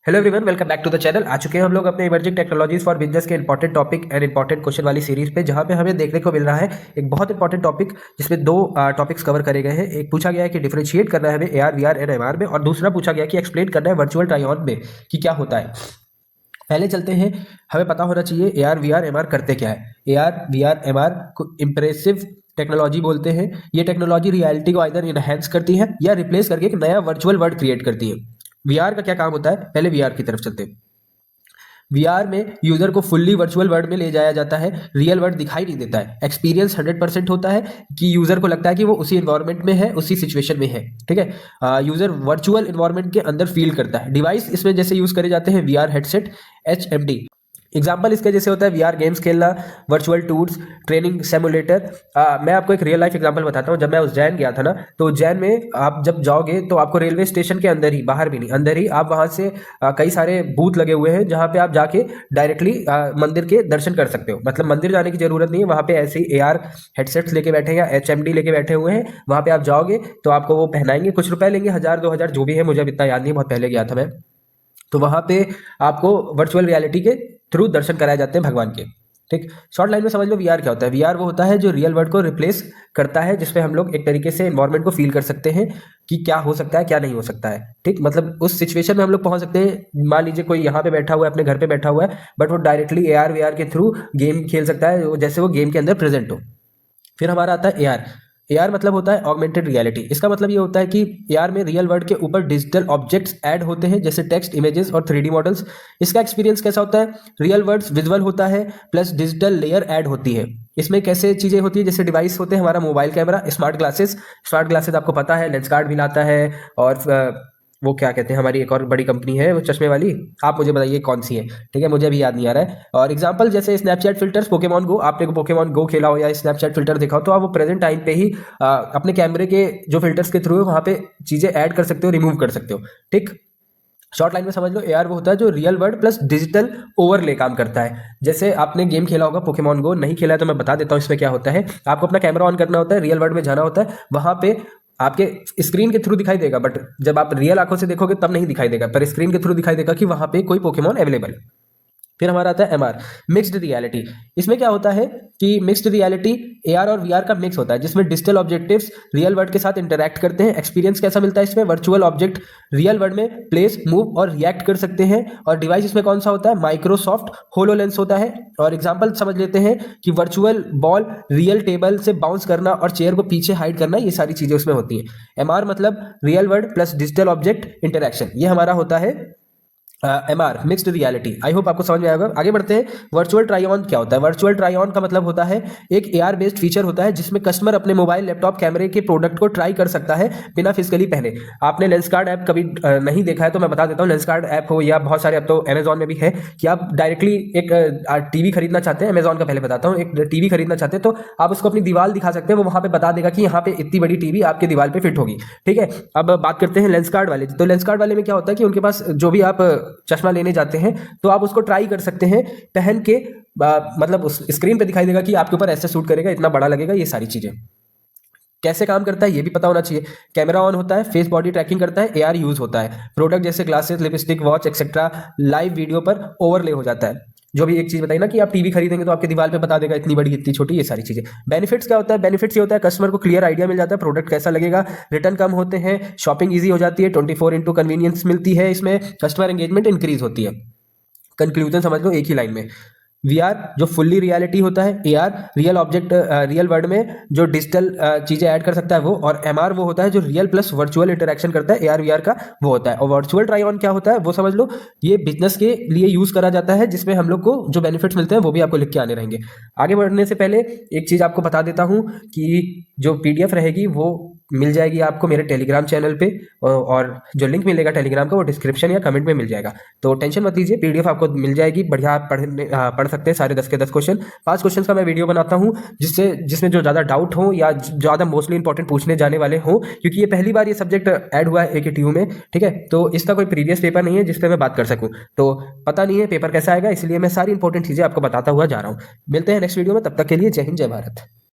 Hello everyone, welcome back to the channel. आ चुके हैं हम लोग अपने इमर्जिंग टेक्नोलॉजीज फॉर बिजनेस के important topic and important question वाली सीरीज पे, जहां पे हमें देखने को मिल रहा है एक बहुत इंपॉर्टेंट टॉपिक जिसमें दो टॉपिक्स कवर करे गए हैं। एक पूछा गया है कि डिफरेंशिएट करना है हमें एआर वीआर एंड एमआर में, और दूसरा पूछा गया कि एक्सप्लेन करना है वर्चुअल ट्राई ऑन में कि क्या होता है। पहले चलते हैं, हमें पता होना चाहिए एआर वीआर एमआर करते क्या है। एआर वीआर एमआर को इम्प्रेसिव टेक्नोलॉजी बोलते हैं। ये टेक्नोलॉजी रियलिटी को आइदर इनहेंस करती है या रिप्लेस करके एक नया वर्चुअल वर्ल्ड क्रिएट करती है। वीआर का क्या काम होता है, पहले वीआर की तरफ चलते हैं। वीआर में यूजर को फुल्ली वर्चुअल वर्ल्ड में ले जाया जाता है। रियल वर्ल्ड दिखाई नहीं देता है, एक्सपीरियंस 100% होता है कि यूजर को लगता है कि वो उसी इन्वायरमेंट में है, उसी सिचुएशन में है। ठीक है, यूजर वर्चुअल इन्वायरमेंट के अंदर फील करता है। डिवाइस इसमें जैसे यूज करे जाते हैं वीआर हेडसेट, HMD। एग्जाम्पल इसके जैसे होता है वीआर गेम्स खेलना, वर्चुअल टूर्स, ट्रेनिंग सिमुलेटर। मैं आपको एक रियल लाइफ एग्जांपल बताता हूँ। जब मैं उज्जैन गया था ना, तो उज्जैन में आप जब जाओगे तो आपको रेलवे स्टेशन के अंदर ही, बाहर भी नहीं, अंदर ही आप वहां से कई सारे बूथ लगे हुए हैं जहाँ पे आप जाके डायरेक्टली मंदिर के दर्शन कर सकते हो। मतलब मंदिर जाने की जरूरत नहीं है, वहाँ पे ऐसे ही AR हेडसेट्स लेके बैठे हैं या HMD लेके बैठे हुए हैं। वहाँ पे आप जाओगे तो आपको वो पहनाएंगे, कुछ रुपए लेंगे, 1000-2000 जो भी है, मुझे अब इतना याद नहीं, बहुत पहले गया था मैं। तो वहां पे आपको वर्चुअल रियलिटी के थ्रू दर्शन कराए जाते हैं भगवान के। ठीक, शॉर्ट लाइन में समझ लो वीआर क्या होता है। वीआर वो होता है जो रियल वर्ल्ड को रिप्लेस करता है, जिसमें हम लोग एक तरीके से एनवायरनमेंट को फील कर सकते हैं कि क्या हो सकता है क्या नहीं हो सकता है। ठीक, मतलब उस सिचुएशन में हम लोग पहुंच सकते हैं। मान लीजिए कोई यहाँ पे बैठा हुआ है, अपने घर पे बैठा हुआ है, बट वो डायरेक्टली AR VR के थ्रू गेम खेल सकता है, जैसे वो गेम के अंदर प्रेजेंट हो। फिर हमारा आता है AR। AR मतलब होता है ऑगमेंटेड रियलिटी। इसका मतलब ये होता है कि AR में रियल वर्ल्ड के ऊपर डिजिटल ऑब्जेक्ट्स ऐड होते हैं, जैसे टेक्स्ट, इमेजेस और 3D मॉडल्स। इसका एक्सपीरियंस कैसा होता है, रियल वर्ल्ड विजुअल होता है प्लस डिजिटल लेयर ऐड होती है। इसमें कैसे चीजें होती है, जैसे डिवाइस होते हैं हमारा mobile camera, smart glasses. Smart glasses आपको पता है लेंस कार्ड भी लाता है, और वो क्या कहते हैं, हमारी एक और बड़ी कंपनी है वो चश्मे वाली, आप मुझे बताइए कौन सी है। ठीक है, मुझे अभी याद नहीं आ रहा है। और एग्जांपल जैसे स्नैपचैट फिल्टर्स, पोकेमॉन गो, आपने पोकेमॉन गो खेला हो या स्नैपचैट फिल्टर देखा हो, तो आप वो प्रेजेंट टाइम पे ही अपने कैमरे के जो फिल्टर्स के थ्रू वहां पे चीजें ऐड कर सकते हो, रिमूव कर सकते हो। ठीक, शॉर्ट लाइन में समझ लो AR वो होता है जो real world plus digital overlay काम करता है। जैसे आपने गेम खेला होगा पोकेमॉन गो, नहीं खेला है तो मैं बता देता हूँ इसमें क्या होता है। आपको अपना कैमरा ऑन करना होता है, रियल वर्ल्ड में जाना होता है, वहां पे आपके स्क्रीन के थ्रू दिखाई देगा, बट जब आप रियल आंखों से देखोगे तब नहीं दिखाई देगा, पर स्क्रीन के थ्रू दिखाई देगा कि वहां पे कोई पोकेमॉन अवेलेबल है। फिर हमारा आता है MR, मिक्स्ड रियलिटी। इसमें क्या होता है कि मिक्स्ड रियलिटी AR और VR का मिक्स होता है, जिसमें डिजिटल ऑब्जेक्टिव्स रियल वर्ल्ड के साथ इंटरैक्ट करते हैं। एक्सपीरियंस कैसा मिलता है इसमें, वर्चुअल ऑब्जेक्ट रियल वर्ल्ड में प्लेस, मूव और रिएक्ट कर सकते हैं। और डिवाइस इसमें कौन सा होता है, माइक्रोसॉफ्ट होलोलेंस होता है। और एग्जांपल समझ लेते हैं कि वर्चुअल बॉल रियल टेबल से बाउंस करना और चेयर को पीछे हाइड करना, ये सारी चीजें उसमें होती हैं। MR मतलब real world plus digital object interaction, ये हमारा होता है MR, mixed reality. I hope आपको समझ में आएगा। आगे बढ़ते हैं, वर्चुअल ट्राई ऑन क्या होता है। वर्चुअल ट्राई ऑन का मतलब होता है एक AR बेस्ड फीचर होता है, जिसमें कस्टमर अपने मोबाइल, लैपटॉप, कैमरे के प्रोडक्ट को ट्राई कर सकता है बिना फिजिकली पहने। आपने लेंस कार्ड ऐप कभी नहीं देखा है तो मैं बता देता हूँ। लेंस कार्ड ऐप हो या बहुत सारे, अब तो अमेजॉन में भी है, कि आप डायरेक्टली एक टीवी खरीदना चाहते हैं, अमेजॉन का पहले बताता हूँ, एक टीवी खरीदना चाहते हैं तो आप उसको अपनी दीवार दिखा सकते हैं, वो वहां पे बता देगा कि यहाँ पे इतनी बड़ी टीवी आपके दीवार पे फिट होगी। ठीक है, अब बात करते हैं लेंस कार्ड वाले। तो लेंस कार्ड वाले में क्या होता है कि उनके पास जो भी आप चश्मा लेने जाते हैं तो आप उसको ट्राई कर सकते हैं पहन के, मतलब उस स्क्रीन पे दिखाई देगा कि आपके ऊपर ऐसे सूट करेगा, इतना बड़ा लगेगा, ये सारी चीजें। कैसे काम करता है ये भी पता होना चाहिए। कैमरा ऑन होता है, फेस बॉडी ट्रैकिंग करता है, AR यूज होता है, प्रोडक्ट जैसे glasses, lipstick, watch etcetera live video पर ओवरले हो जाता है। जो भी एक चीज बताई ना कि आप टीवी खरीदेंगे तो आपके दीवार पे बता देगा इतनी बड़ी इतनी छोटी, ये सारी चीजें। बेनिफिट्स क्या होता है, बेनिफिट्स ये होता है कस्टमर को क्लियर आइडिया मिल जाता है प्रोडक्ट कैसा लगेगा, रिटर्न कम होते हैं, शॉपिंग ईजी हो जाती है, 24x कन्वीनियंस मिलती है, इसमें कस्टमर एंगेजमेंट इंक्रीज होती है। कंक्लूजन समझ लो एक ही लाइन में, VR जो फुल्ली रियलिटी होता है, AR real object real world में जो डिजिटल चीजें ऐड कर सकता है वो, और MR वो होता है जो रियल प्लस वर्चुअल इंटरेक्शन करता है, AR VR का वो होता है। और वर्चुअल ट्राई ऑन क्या होता है वो समझ लो, ये बिजनेस के लिए यूज करा जाता है, जिसमें हम लोग को जो बेनिफिट्स मिलते हैं वो भी आपको लिख के आने रहेंगे। आगे बढ़ने से पहले एक चीज आपको बता देता हूँ कि जो PDF रहेगी वो मिल जाएगी आपको मेरे टेलीग्राम चैनल पे, और जो लिंक मिलेगा टेलीग्राम का वो डिस्क्रिप्शन या कमेंट में मिल जाएगा। तो टेंशन मत लीजिए, PDF आपको मिल जाएगी, बढ़िया आप पढ़ सकते हैं सारे 10 के 10 क्वेश्चन। 5 क्वेश्चन का मैं वीडियो बनाता हूँ जिसमें जो ज़्यादा डाउट हो या ज़्यादा मोस्टली इंपॉर्टेंट पूछने जाने वाले हो, क्योंकि ये पहली बार ये सब्जेक्ट ऐड हुआ है AKTU में। ठीक है, तो इसका कोई प्रीवियस पेपर नहीं है जिसपे मैं बात कर सकूँ, तो पता नहीं है पेपर कैसा आएगा, इसलिए मैं सारी इंपॉर्टेंट चीज़ें आपको बताता हुआ जा रहा हूँ। मिलते हैं नेक्स्ट वीडियो में, तब तक के लिए जय हिंद, जय भारत।